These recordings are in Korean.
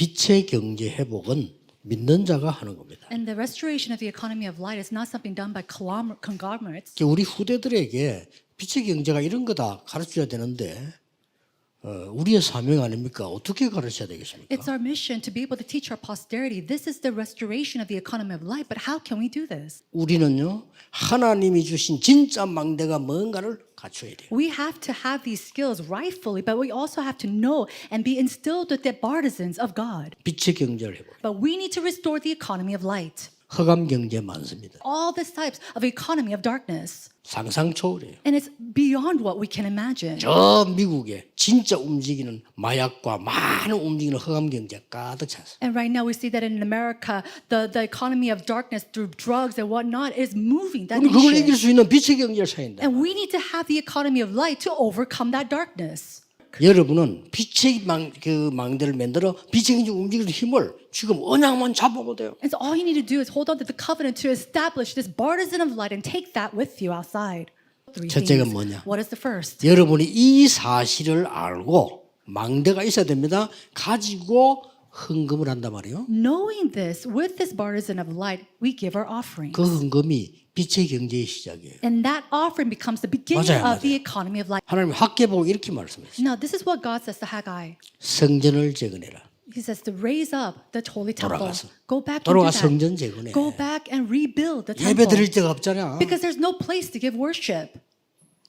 빛의 경제 회복은 믿는 자가 하는 겁니다. And the restoration of the economy of light is not something done by conglomerates. 우리 후대들에게 빛의 경제가 이런 거다 가르쳐야 되는데 우리의 사명 아닙니까? 어떻게 가르쳐야 되겠습니까? It's our mission to be able to teach our posterity. This is the restoration of the economy of light, but how can we do this? 우리는요 하나님이 주신 진짜 망대가 뭔가를 갖춰야 돼요. We have to have these skills rightfully, but we also have to know and be instilled with the partisans of God. 빛의 경제를 해보요. But we need to restore the economy of light. 흑암 경제 많습니다. All these types of economy of darkness. 상상 초월해요. And it's beyond what we can imagine. 저 미국에 진짜 움직이는 마약과 많은 움직이는 흑암 경제 가득 찼어요. And right now we see that in America, the economy of darkness through drugs and whatnot is moving that 우리 그걸 이길 nation. 수 있는 빛의 경제를 찾는다. And we need to have the economy of light to overcome that darkness. 여러분은 빛의 망대를 만들어 빛의 경제 움직이는 힘을 지금 언약만 잡아도 돼요. And so all you need to do is hold on to the covenant to establish this partisan of light and take that with you outside. Three 첫째가 things. 뭐냐? What is the first? 여러분이 이 사실을 알고 망대가 있어야 됩니다. 가지고 헌금을 한단 말이에요. Knowing this, with this partisan of light, we give our offerings. 그 헌금이 빛의 경제의 시작이에요. And that offering becomes the beginning 맞아요, of the 맞아요. economy of light. 하나님 학계보고 이렇게 말씀했어요. Now, this is what God says to Haggai. 성전을 재건해라. He says to raise up the holy temple. 돌아가서. Go back and do 돌아가 that. 성전 재건해. Go back and rebuild the 예배 temple. 드릴 데가 없잖아. Because there's no place to give worship.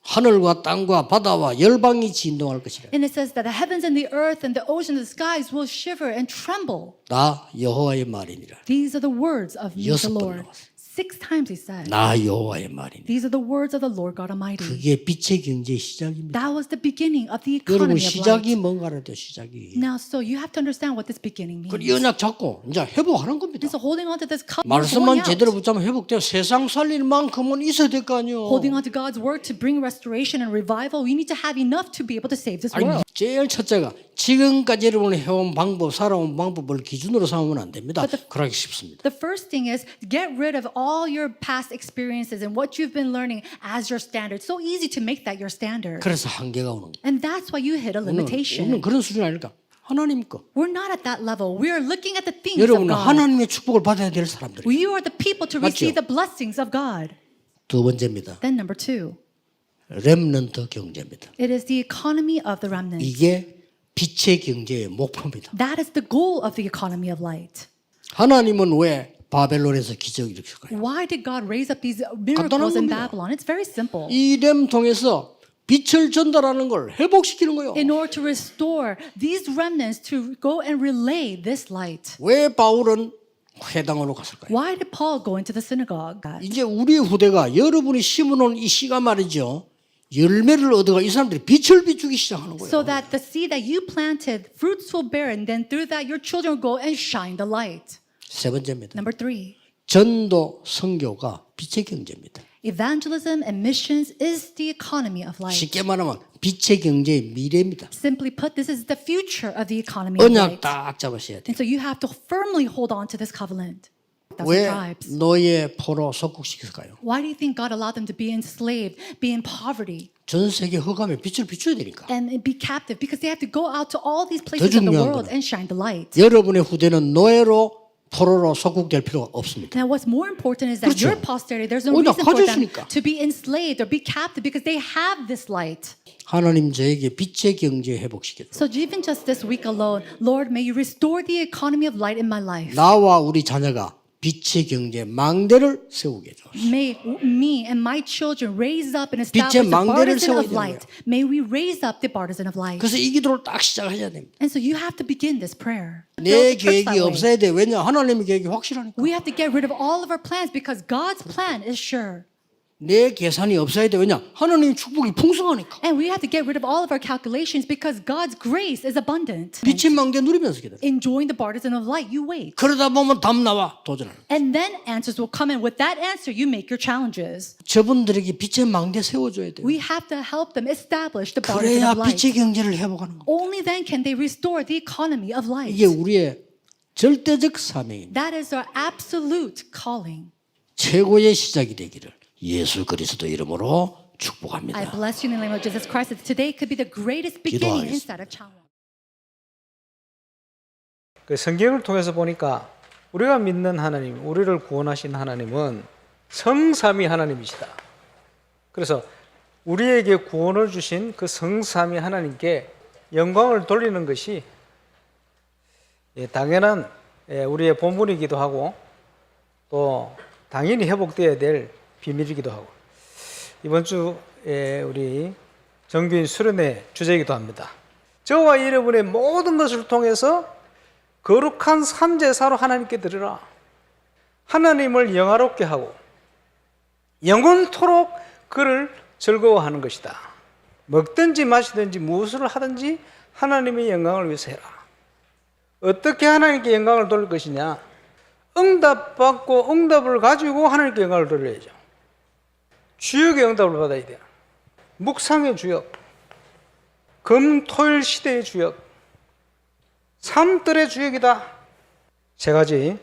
하늘과 땅과 바다와 열방이 진동할 것이라. And it says that the heavens and the earth and the ocean and the skies will shiver and tremble. 나 여호와의 말이니라. These are the words of me, the 여섯 번 Lord. 나왔어요. 6 times he said. 나 여호와의 말이니라. These are the words of the Lord God Almighty. 그게 빛의 경제의 시작입니다. That was the beginning of the 여러분 economy of 시작이 light. 뭔가 알아야 돼요. 시작이. Now, so you have to understand what this beginning means. 그 연약 잡고 이제 회복하는 겁니다. And so holding on to this covenant, 말씀만 제대로 붙잡으면 회복돼요. 세상 살릴 만큼은 있어야 될 거 아니에요. holding on to God's word to bring restoration and revival, we need to have enough to be able to save this 아니, world. 제일 첫째가 지금까지 여러분이 해온 방법, 살아온 방법을 기준으로 삼으면 안 됩니다. 그러기 쉽습니다. The first thing is get rid of all your past experiences and what you've been learning as your standard. So easy to make that your standard. 그래서 한계가 오는 거예요. And that's why you hit a 오늘 limitation. 그런 수준 아닐까? 하나님 거. We're not at that level. We are looking at the things of 여러분은 God. 하나님의 축복을 받아야 될 사람들이에요. You are the people to 맞죠? receive the blessings of God. 두 번째입니다. Then number 2, 렘넌트 경제입니다. it is the economy of the remnant. 이게 빛의 경제의 목표입니다. That is the goal of the economy of light. 하나님은 왜 바벨론에서 기적을 일으켰을까요? Why did God raise up these miracles in 겁니다. Babylon? It's very simple. 이 렘 통해서 빛을 전달하는 걸 회복시키는 거예요. In order to restore these remnants to go and relay this light. 왜 바울은 회당으로 갔을까요? Why did Paul go into the synagogue? 이제 우리 후대가 여러분이 심어놓은 이 씨가 말이죠. 열매를 얻어가 이 사람들이 빛을 비추기 시작하는 거예요. So that the seed that you planted, fruits will bear, and then through that your children will go and shine the light. 세 번째입니다. Number 3, 전도 선교가 빛의 경제입니다. evangelism and missions is the economy of light. 쉽게 말하면 빛의 경제의 미래입니다. Simply put, this is the future of the economy of 언약 light. 딱 잡으셔야 돼요. And so you have to firmly hold on to this covenant. That's 왜 the tribes. 노예 포로 속국시켰을까요? Why do you think God allowed them to be enslaved, be in poverty, 전 세계 흑암에 빛을 비춰야 되니까. and be captive? Because they have to go out to all these 더 places of the 중요한 world 거는 and shine the light. 여러분의 후대는 노예로 포로로 속국될 필요가 없습니다. Now, what's more important is that 그렇죠. your posterity, there's no 언약 reason for them 가졌으니까. to be enslaved or be captive because they have this light. 하나님 저에게 빛의 경제 회복시켜 줘. So even just this week alone, Lord, may you restore the economy of light in my life. 나와 우리 자녀가 빛의 경제 망대를 세우게 해 줘. May me and my children raise up and establish 빛의 the 망대를 partisan 세워야 of 되는 light. May we raise up the partisan of light. 그래서 이 기도를 딱 시작해야 됩니다. And so you have to begin this prayer. 내 Build the church 계획이 that way. 없어야 돼. 왜냐? 하나님의 계획이 확실하니까. We have to get rid of all of our plans because God's plan is sure. 내 계산이 없어야 돼. 왜냐? 하나님의 축복이 풍성하니까. And we have to get rid of all of our calculations because God's grace is abundant. 빛의 망대 누리면서 기다려. Enjoying the partisan of light, you wait. 그러다 보면 답 나와. 도전하는. And then answers will come in. With that answer, you make your challenges. 저분들에게 빛의 망대 세워줘야 돼요. We have to help them establish the partisan 그래야 of light. 빛의 경제를 회복하는 거예요. Only then can they restore the economy of light. 이게 우리의 절대적 사명입니다. That is our absolute calling. 최고의 시작이 되기를 예수 그리스도 이름으로 I 축복합니다. bless you in the name of Jesus Christ that today could be the greatest beginning 기도하겠습니다. inside of Changwon. 그 성경을 통해서 보니까 우리가 믿는 하나님, 우리를 구원하신 하나님은 성삼위 하나님이시다. 그래서 우리에게 구원을 주신 그 성삼위 하나님께 영광을 돌리는 것이 당연한 우리의 본분이기도 하고 또 당연히 회복되어야 될 비밀이기도 하고 이번 주 우리 정규인 수련회 주제이기도 합니다. 저와 여러분의 모든 것을 통해서 거룩한 산제사로 하나님께 드리라. 하나님을 영화롭게 하고 영원토록 그를 즐거워하는 것이다. 먹든지 마시든지 무엇을 하든지 하나님의 영광을 위해서 해라. 어떻게 하나님께 영광을 돌릴 것이냐? 응답받고 응답을 가지고 하나님께 영광을 돌려야죠. 주역의 응답을 받아야 돼요. 묵상의 주역, 금토일 시대의 주역, 삼들의 주역이다. 세 가지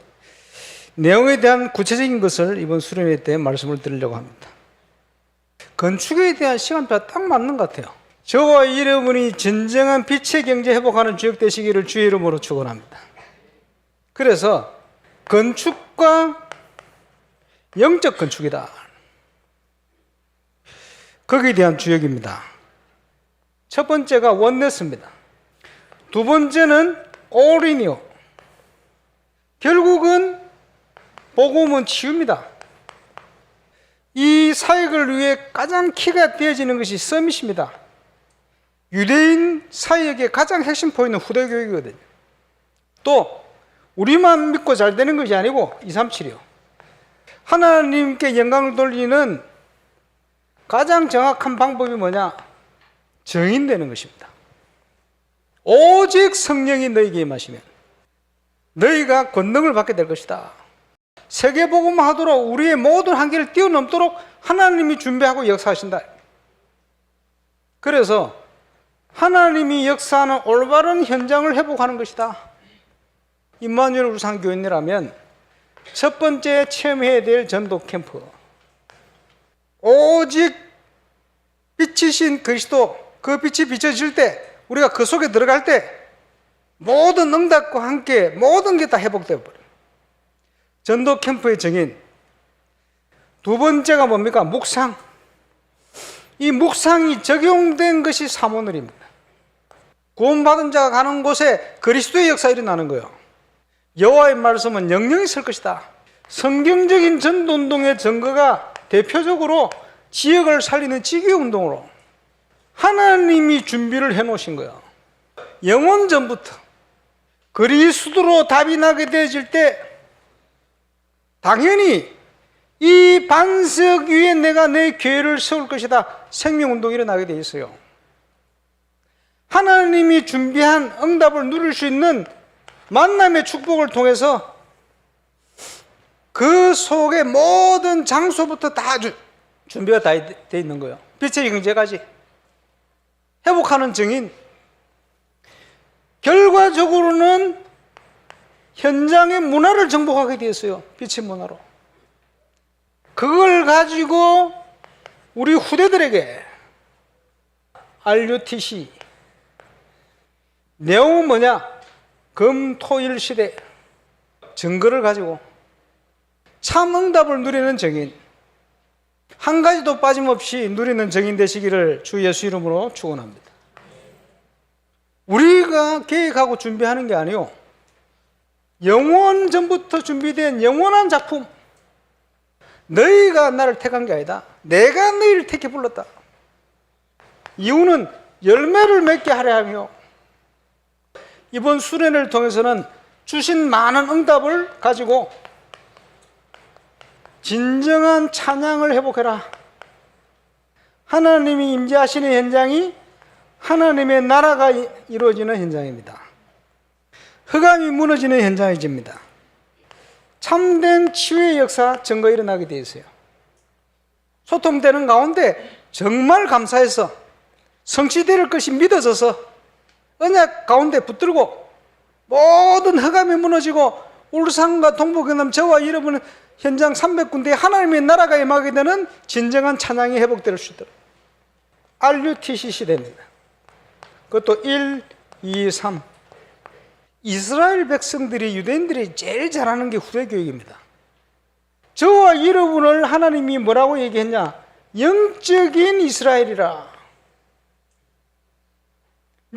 내용에 대한 구체적인 것을 이번 수련회 때 말씀을 드리려고 합니다. 건축에 대한 시간표가 딱 맞는 것 같아요. 저와 여러분이 진정한 빛의 경제 회복하는 주역 되시기를 주의 이름으로 축원합니다. 그래서 건축과 영적 건축이다. 거기에 대한 주역입니다. 첫 번째가 원네스입니다. 두 번째는 올인이요. 결국은 복음은 치유입니다. 이 사역을 위해 가장 키가 되어지는 것이 서밋입니다. 유대인 사역의 가장 핵심 포인트는 후대교육이거든요. 또 우리만 믿고 잘 되는 것이 아니고 237이요. 하나님께 영광을 돌리는 가장 정확한 방법이 뭐냐? 정인되는 것입니다. 오직 성령이 너희에게 임하시면 너희가 권능을 받게 될 것이다. 세계복음 하도록 우리의 모든 한계를 뛰어넘도록 하나님이 준비하고 역사하신다. 그래서 하나님이 역사하는 올바른 현장을 회복하는 것이다. 임마누엘 우상교인이라면 첫 번째 체험해야 될 전도 캠프. 오직 빛이신 그리스도, 그 빛이 비춰질 때 우리가 그 속에 들어갈 때 모든 응답과 함께 모든 게 다 회복되어 버려요. 전도 캠프의 정인. 두 번째가 뭡니까? 묵상. 이 묵상이 적용된 것이 사모늘입니다. 구원받은 자가 가는 곳에 그리스도의 역사가 일어나는 거예요. 여호와의 말씀은 영영이 설 것이다. 성경적인 전도운동의 증거가 대표적으로 지역을 살리는 지교운동으로 하나님이 준비를 해놓으신 거예요. 영원전부터 그리스도로 답이 나게 되어질 때 당연히 이 반석 위에 내가 내 교회를 세울 것이다. 생명운동이 일어나게 되어 있어요. 하나님이 준비한 응답을 누릴 수 있는 만남의 축복을 통해서 그 속에 모든 장소부터 다 준비가 다 되어 있는 거예요. 빛의 경제까지 회복하는 증인. 결과적으로는 현장의 문화를 정복하게 되었어요. 빛의 문화로. 그걸 가지고 우리 후대들에게 RUTC 내용은 뭐냐? 금토일 시대 증거를 가지고 참 응답을 누리는 증인, 한 가지도 빠짐없이 누리는 증인 되시기를 주 예수 이름으로 축원합니다. 우리가 계획하고 준비하는 게 아니요, 영원 전부터 준비된 영원한 작품. 너희가 나를 택한 게 아니다. 내가 너희를 택해 불렀다. 이유는 열매를 맺게 하려 하며, 이번 수련회를 통해서는 주신 많은 응답을 가지고 진정한 찬양을 회복해라. 하나님이 임재하시는 현장이 하나님의 나라가 이루어지는 현장입니다. 흑암이 무너지는 현장입니다. 참된 치유의 역사 증거 일어나게 되어 있어요. 소통되는 가운데 정말 감사해서 성취될 것이 믿어져서 언약 가운데 붙들고 모든 흑암이 무너지고 울산과 동부 경남 저와 여러분은 현장 300군데에 하나님의 나라가 임하게 되는 진정한 찬양이 회복될 수 있도록 RUTC 시대입니다. 그것도 1, 2, 3 이스라엘 백성들이 유대인들이 제일 잘하는 게 후대교육입니다. 저와 여러분을 하나님이 뭐라고 얘기했냐? 영적인 이스라엘이라.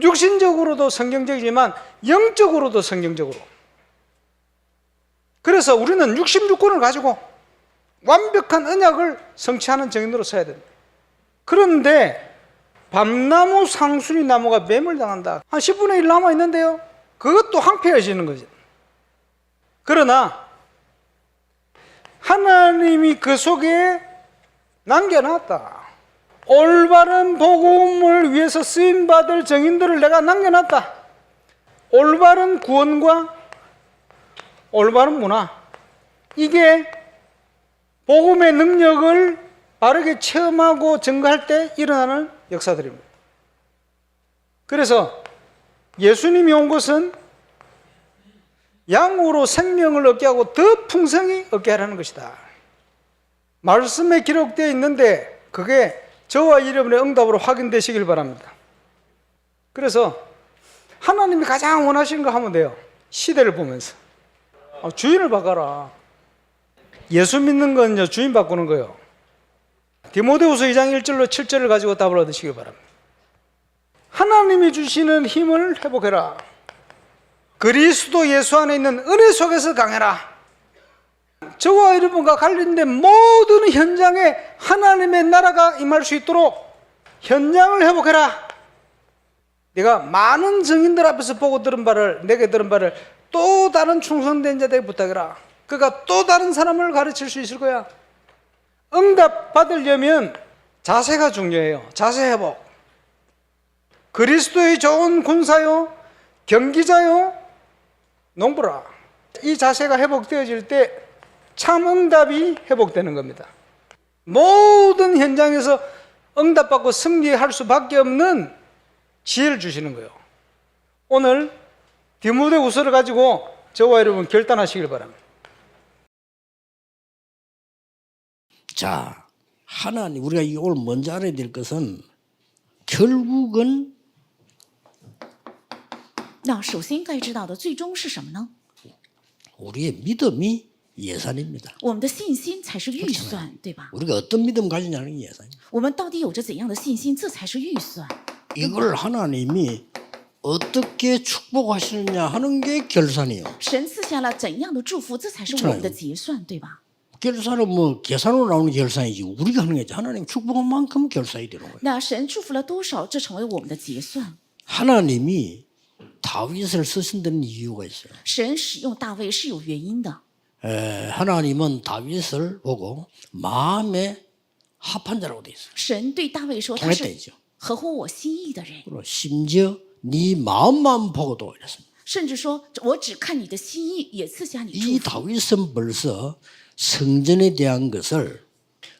육신적으로도 성경적이지만 영적으로도 성경적으로. 그래서 우리는 66권을 가지고 완벽한 언약을 성취하는 증인으로 서야 됩니다. 그런데 밤나무 상수리 나무가 매물당한다. 한 10분의 1 남아있는데요. 그것도 황폐해지는 거죠. 그러나 하나님이 그 속에 남겨놨다. 올바른 복음을 위해서 쓰임받을 증인들을 내가 남겨놨다. 올바른 구원과 올바른 문화, 이게 복음의 능력을 바르게 체험하고 증거할 때 일어나는 역사들입니다. 그래서 예수님이 온 것은 양으로 생명을 얻게 하고 더 풍성히 얻게 하라는 것이다. 말씀에 기록되어 있는데 그게 저와 여러분의 응답으로 확인되시길 바랍니다. 그래서 하나님이 가장 원하시는 거 하면 돼요. 시대를 보면서 주인을 바꿔라. 예수 믿는 건 주인 바꾸는 거예요. 디모데후서 2장 1절로 7절을 가지고 답을 얻으시기 바랍니다. 하나님이 주시는 힘을 회복해라. 그리스도 예수 안에 있는 은혜 속에서 강해라. 저와 여러분과 관련된 모든 현장에 하나님의 나라가 임할 수 있도록 현장을 회복해라. 내가 많은 증인들 앞에서 보고 들은 바를, 내게 들은 바를 또 다른 충성된 자들에게 부탁해라. 그가 또 다른 사람을 가르칠 수 있을 거야. 응답 받으려면 자세가 중요해요. 자세 회복. 그리스도의 좋은 군사요, 경기자요, 농부라. 이 자세가 회복되어질 때 참 응답이 회복되는 겁니다. 모든 현장에서 응답받고 승리할 수밖에 없는 지혜를 주시는 거예요. 오늘 디모데후서를 가지고 저와 여러분 결단하시길 바랍니다. 자, 하나님, 우리가 오늘 먼저 알아야 될 것은 결국은 那首先该知道的最终是什么呢？ 우리의 믿음이 예산입니다. 我们的信心才是预算，对吧？ 우리가 어떤 믿음 가지냐는 게 예산입니다. 我们到底有着怎样的信心，这才是预算。 이걸 하나님이 어떻게 축복하시느냐 하는 게 결산이에요. 神赐下了怎样的祝福，这才是我们的结算，对吧？ 결산은 뭐 계산으로 나오는 결산이지 우리가 하는 게 아니라 하나님 축복한 만큼 결산이 되는 거예요. 那神祝福了多少，这成为我们的结算。 하나님이 다윗을 쓰신 데는 이유가 있어요. 神使用大卫是有原因的。 하나님은 다윗을 보고 마음에 합한 자라고 돼 있어요. 神对大卫说他 통했다 是 이죠. 合乎我心意的人， 그리고 심지어 네 마음만 보고도 이랬습니다. 甚至说我只看你的心意，也赐下你 이 祝福。 다윗은 벌써 성전에 대한 것을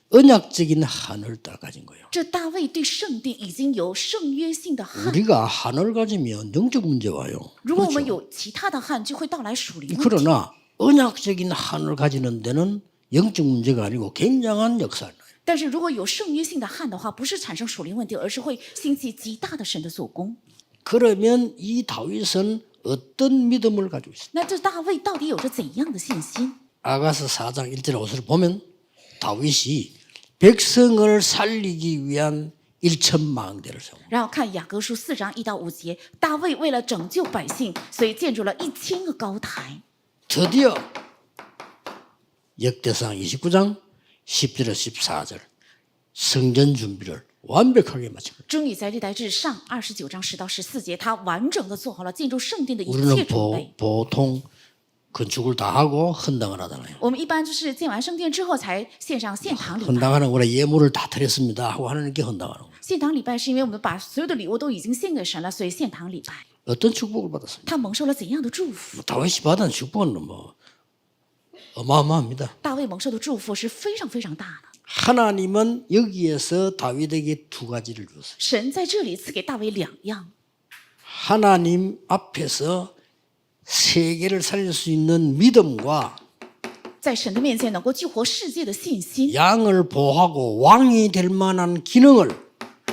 언약적인 한을 다 가진 거예요. 这大卫对圣殿已经有圣约性的汉， 우리가 한을 가지면 영적 문제 와요. 如果我们有其他的汉，就会到来属灵问题。 그러나 언약적인 한을 가지는 데는 영적 문제가 아니고 굉장한 역사를. 但是如果有圣约性的汉的话，不是产生属灵问题，而是会兴起极大的神的做工。 그러면 이 다윗은 어떤 믿음을 가지고 있어요? 那这大卫到底有着怎样的信心？ 아가서 4장 1절 5절을 보면 다윗이 백성을 살리기 위한 1,000망대를 세워. 然后看雅各书4章1到5节，大卫为了拯救百姓，所以建筑了1000个高台。 드디어 역대상 29장 10절에서 14절 성전 준비를 완벽하게 마친 거예요. 终于在历代志上29章10到14节，他完整的做好了建筑圣殿的一切 우리는 准备。 보통 건축을 다 하고 헌당을 하잖아요. 我们一般就是建完圣殿之后才献上献堂礼拜。 헌당하는 거라 예물을 다 드렸습니다 하고 하나님께 헌당하는 거예요. 献堂礼拜是因为我们把所有的礼物都已经献给神了，所以献堂礼拜。 어떤 축복을 받았습니까? 他蒙受了怎样的祝福？ 다윗이 받은 축복은 뭐 어마어마합니다. 大卫蒙受的祝福是非常非常大的。 하나님은 여기에서 다윗에게 두 가지를 줬어요. 神在这里赐给大卫2样， 하나님 앞에서 세계를 살릴 수 있는 믿음과 在神的面前能够救活世界的信心， 양을 보호하고 왕이 될 만한 기능을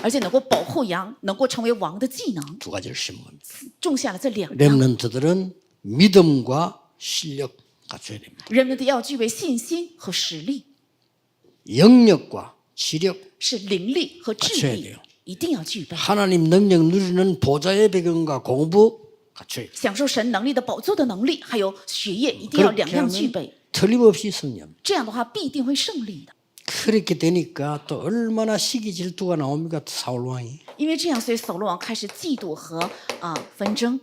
而且能够保护羊，能够成为王的技能， 두 가지를 심은 겁니다. 种下了这2样。 렘넌트들은 믿음과 실력 갖춰야 됩니다. 人们都要具备信心和实力， 영역과 지력, 是灵力和智 갖춰야 力 돼요 ，一定要具备。 하나님 능력 누리는 보좌의 배경과 공부 갖춰야 돼요. 享受神能力的宝座的能力，还有学业，一定要2 그렇게 样具 하면 备。 틀림없이 승리합니다. 这样的话，必定会胜利的。 그렇게 되니까 또 얼마나 시기 질투가 나옵니까? 사울 왕이. 因为这样，所以扫罗王开始嫉妒和纷争。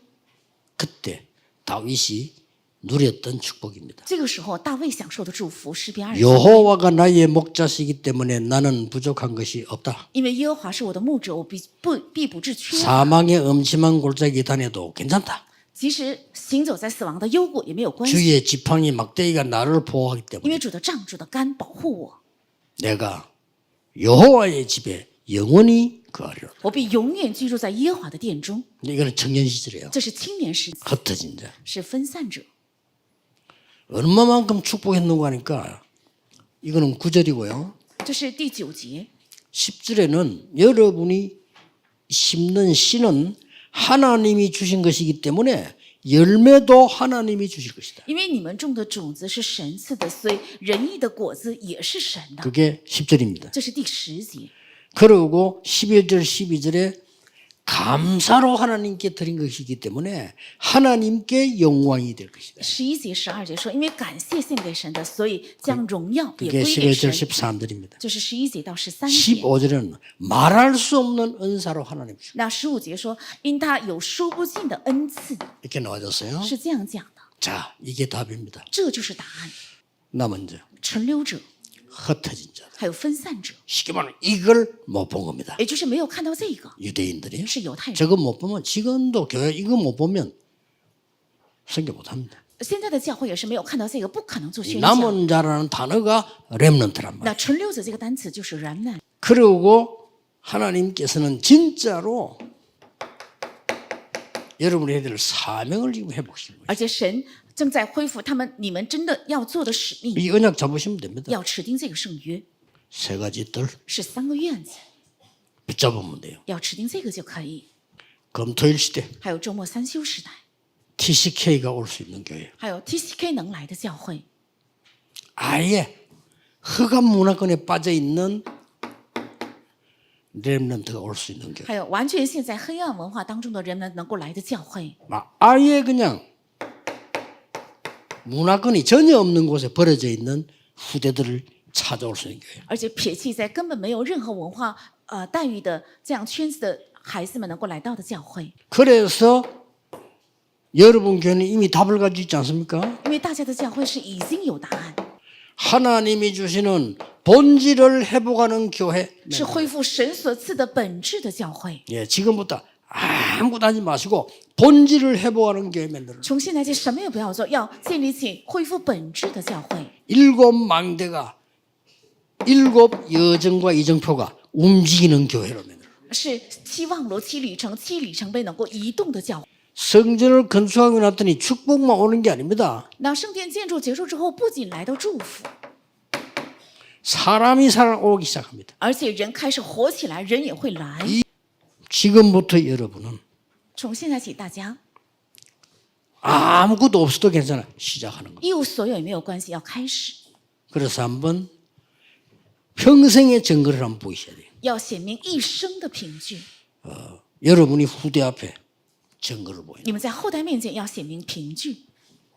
그때 다윗이 누렸던 축복입니다. 这个时候，大卫享受的祝福，诗篇20。 여호와가 나의 목자시기 때문에 나는 부족한 것이 없다. 因为耶和华是我的牧者，我必不致缺乏。 사망의 음침한 골짜기 다녀도 괜찮다. 即使行走在死亡的幽谷也没有关系， 주의 지팡이 막대기가 나를 보호하기 因 때문에 为主的杖、主的竿保护我， 내가 여호와의 집에 영원히 거하리라. 我必永远居住在耶和华的殿中。 이거는 청년 시절이에요. 这是青年时期， 흩어진 자. 是分散者。 얼마만큼 축복했는가 하니까 이거는 9절이고요. 这是第9节， 10절에는 여러분이 심는 씨는 하나님이 주신 것이기 때문에 열매도 하나님이 주실 것이다. 因为你们种的种子是神赐的，所以仁义的果子也是神的。 그게 10절입니다. 这是第10节。 그리고 11절 12절에 감사로 하나님께 드린 것이기 때문에 하나님께 영광이 될 것이다. 11节、12节说，因为感谢献给神的，所以将荣耀也 그게 归给 11절 神。 13절입니다. 这是11节到13节。 15절에는 말할 수 없는 은사로 하나님 주시다. 那15节说，因他有说不尽的恩赐， 이렇게 나와졌어요. 是这样讲的。 자, 이게 답입니다. 这就是答案。 남은 자, 存留者 흩어진 자. 还有分散者， 쉽게 말하면 이걸 못 본 겁니다. 也就是没有看到这个， 유대인들이 是犹太人。 저거 못 보면 지금도 교회 이거 못 보면 설교 못 합니다. 现在的教会也是没有看到这个，不可能做宣教。 남은 자라는 단어가 렘넌트란 那 말이에요. 存留者这个单词就是 remnant， 그리고 하나님께서는 진짜로 여러분의 애들 사명을 지금 회복시키는 거예요. 而且神正在恢复你们真的要做的使命， 이 언약 잡으시면 됩니다. 要持定这个圣约， 세 가지 뜰 是3个院子， 붙잡으면 돼요. 要持定这个就可以。 금토일 시대 还有周末3休时代， TCK가 올 수 있는 교회. 还有 TCK 能来的教会， 아예 흑암 문화권에 빠져 있는 렘넌트가 올 수 있는 교회. 还有完全陷在黑暗文化当中的人们能够来的教会， 아예 그냥 문화권이 전혀 없는 곳에 버려져 있는 후대들을 찾아올 수 있는 교회. 而且撇弃在根本没有任何文化待遇的这样圈子的孩子们能够来到的教会。 그래서 여러분 교회는 이미 답을 가지고 있지 않습니까? 因为大家的教会是已经有答案， 하나님이 주시는 본질을 회복하는 교회. 是恢复神所赐的本质的教会。 예, 지금부터 아무것도 하지 마시고 본질을 회복하는 교회 만들어. 从现在起什么也不要做，要建立起恢复本质的教会。 일곱 망대가 일곱 여정과 이정표가 움직이는 교회로 만들어. 是7望楼、7里程、7里程碑能够移动的教会。 성전을 건축하고 났더니 축복만 오는 게 아닙니다. 那圣殿建筑结束之后，不仅来到祝福， 사람이 살아오기 시작합니다. 而且人开始活起来，人也会来。 지금부터 여러분은 从现在起，大家 아무것도 없어도 괜찮아. 시작하는 겁니다. 一无所有也没有关系，要开始， 그래서 한번 평생의 증거를 한번 보이셔야 돼요. 要显明一生的凭据。 여러분이 후대 앞에 증거를 보이는. 你们在后代面前要显明凭据，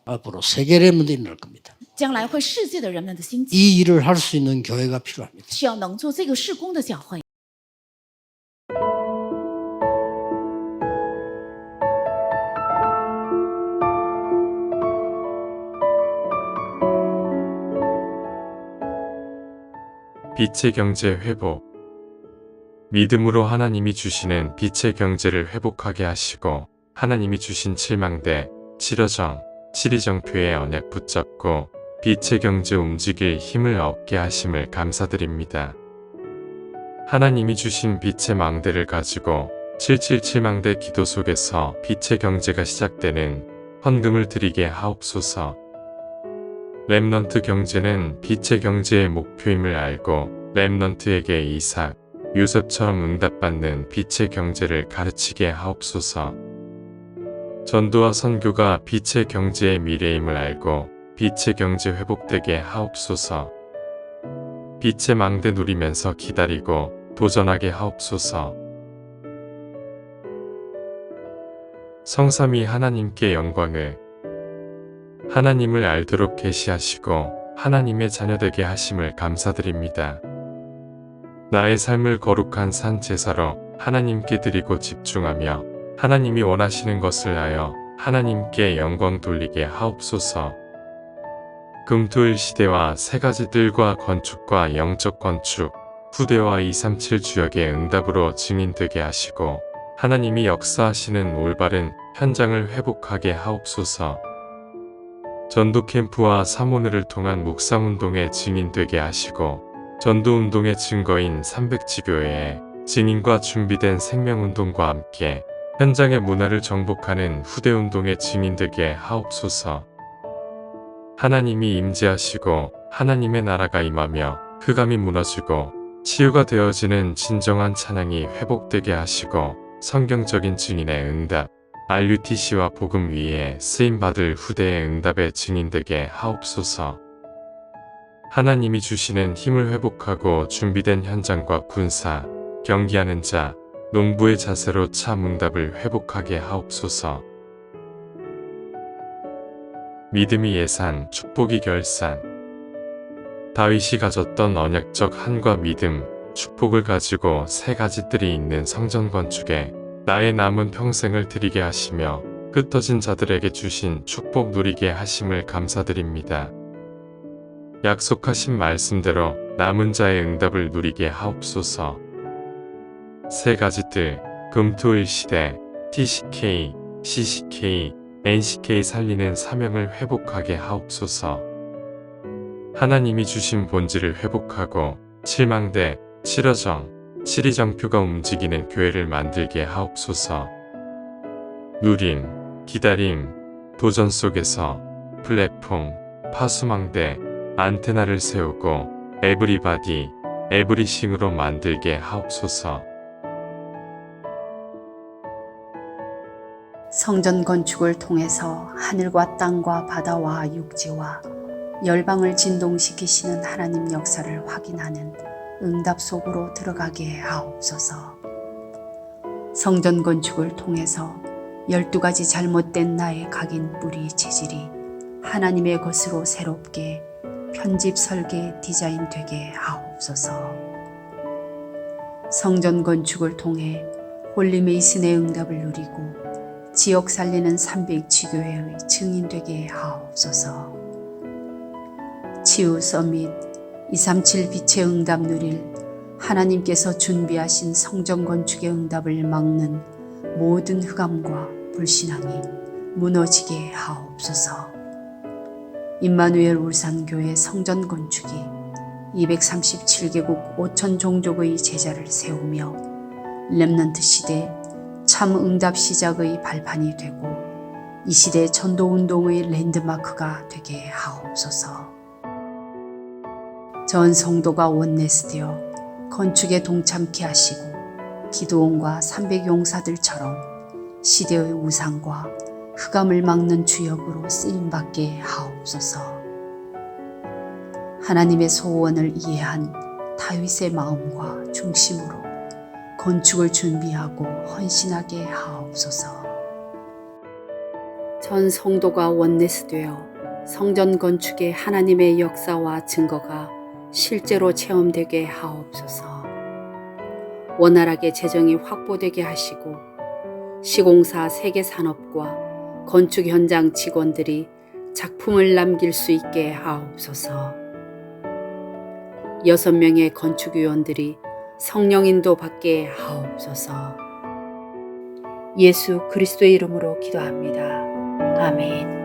앞으로 세계 렘넌트가 일어날 겁니다. 将来会世界的人们的兴起， 이 일을 할 수 있는 교회가 필요합니다. 需要能做这个事工的教会。 빛의 경제 회복. 믿음으로 하나님이 주시는 빛의 경제를 회복하게 하시고 하나님이 주신 7망대, 7어정, 7이정표의 언약 붙잡고 빛의 경제 움직일 힘을 얻게 하심을 감사드립니다. 하나님이 주신 빛의 망대를 가지고 777망대 기도 속에서 빛의 경제가 시작되는 헌금을 드리게 하옵소서. 렘넌트 경제는 빛의 경제의 목표임을 알고 렘넌트에게 이삭, 요셉처럼 응답받는 빛의 경제를 가르치게 하옵소서. 전도와 선교가 빛의 경제의 미래임을 알고 빛의 경제 회복되게 하옵소서. 빛의 망대 누리면서 기다리고 도전하게 하옵소서. 성삼위 하나님께 영광을, 하나님을 알도록 계시하시고 하나님의 자녀되게 하심을 감사드립니다. 나의 삶을 거룩한 산 제사로 하나님께 드리고 집중하며 하나님이 원하시는 것을 하여 하나님께 영광 돌리게 하옵소서. 금토일 시대와 세 가지 뜰과 건축과 영적 건축, 후대와 237 주역의 응답으로 증인되게 하시고 하나님이 역사하시는 올바른 현장을 회복하게 하옵소서. 전도 캠프와 사모늘을 통한 묵상운동의 증인되게 하시고 전도운동의 증거인 300지교회의 증인과 준비된 생명운동과 함께 현장의 문화를 정복하는 후대운동의 증인되게 하옵소서. 하나님이 임재하시고 하나님의 나라가 임하며 흑암이 무너지고 치유가 되어지는 진정한 찬양이 회복되게 하시고 성경적인 증인의 응답, RUTC와 복음 위에 쓰임받을 후대의 응답의 증인되게 하옵소서. 하나님이 주시는 힘을 회복하고 준비된 현장과 군사, 경기하는 자, 농부의 자세로 참 응답을 회복하게 하옵소서. 믿음이 예산, 축복이 결산. 다윗이 가졌던 언약적 한과 믿음, 축복을 가지고 세 가지 뜰이 있는 성전 건축에 나의 남은 평생을 드리게 하시며 흩어진 자들에게 주신 축복 누리게 하심을 감사드립니다. 약속하신 말씀대로 남은 자의 응답을 누리게 하옵소서. 세 가지 뜰, 금토일 시대, TCK, CCK, NCK 살리는 사명을 회복하게 하옵소서. 하나님이 주신 본질을 회복하고 7망대, 7어정, 7이정표가 움직이는 교회를 만들게 하옵소서. 누림, 기다림, 도전 속에서 플랫폼, 파수망대, 안테나를 세우고 에브리바디, 에브리싱으로 만들게 하옵소서. 성전 건축을 통해서 하늘과 땅과 바다와 육지와 열방을 진동시키시는 하나님 역사를 확인하는 응답 속으로 들어가게 하옵소서. 성전 건축을 통해서 12가지 잘못된 나의 각인 뿌리 체질이 하나님의 것으로 새롭게 편집 설계 디자인 되게 하옵소서. 성전 건축을 통해 홀리 메이슨의 응답을 누리고 지역 살리는 300지교회의 증인되게 하옵소서. 치유 서밋 237 빛의 응답 누릴 하나님께서 준비하신 성전 건축의 응답을 막는 모든 흑암과 불신앙이 무너지게 하옵소서. 임마누엘 울산교회 성전 건축이 237개국 5천 종족의 제자를 세우며 렘넌트 시대 참 응답 시작의 발판이 되고 이 시대 전도운동의 랜드마크가 되게 하옵소서. 전 성도가 원내스되어 건축에 동참케 하시고 기도원과 300용사들처럼 시대의 우상과 흑암을 막는 주역으로 쓰임받게 하옵소서. 하나님의 소원을 이해한 다윗의 마음과 중심으로 건축을 준비하고 헌신하게 하옵소서. 전 성도가 원내스되어 성전 건축의 하나님의 역사와 증거가 실제로 체험되게 하옵소서. 원활하게 재정이 확보되게 하시고 시공사 세계산업과 건축 현장 직원들이 작품을 남길 수 있게 하옵소서. 6명의 건축위원들이 성령인도 받게 하옵소서. 예수 그리스도의 이름으로 기도합니다. 아멘.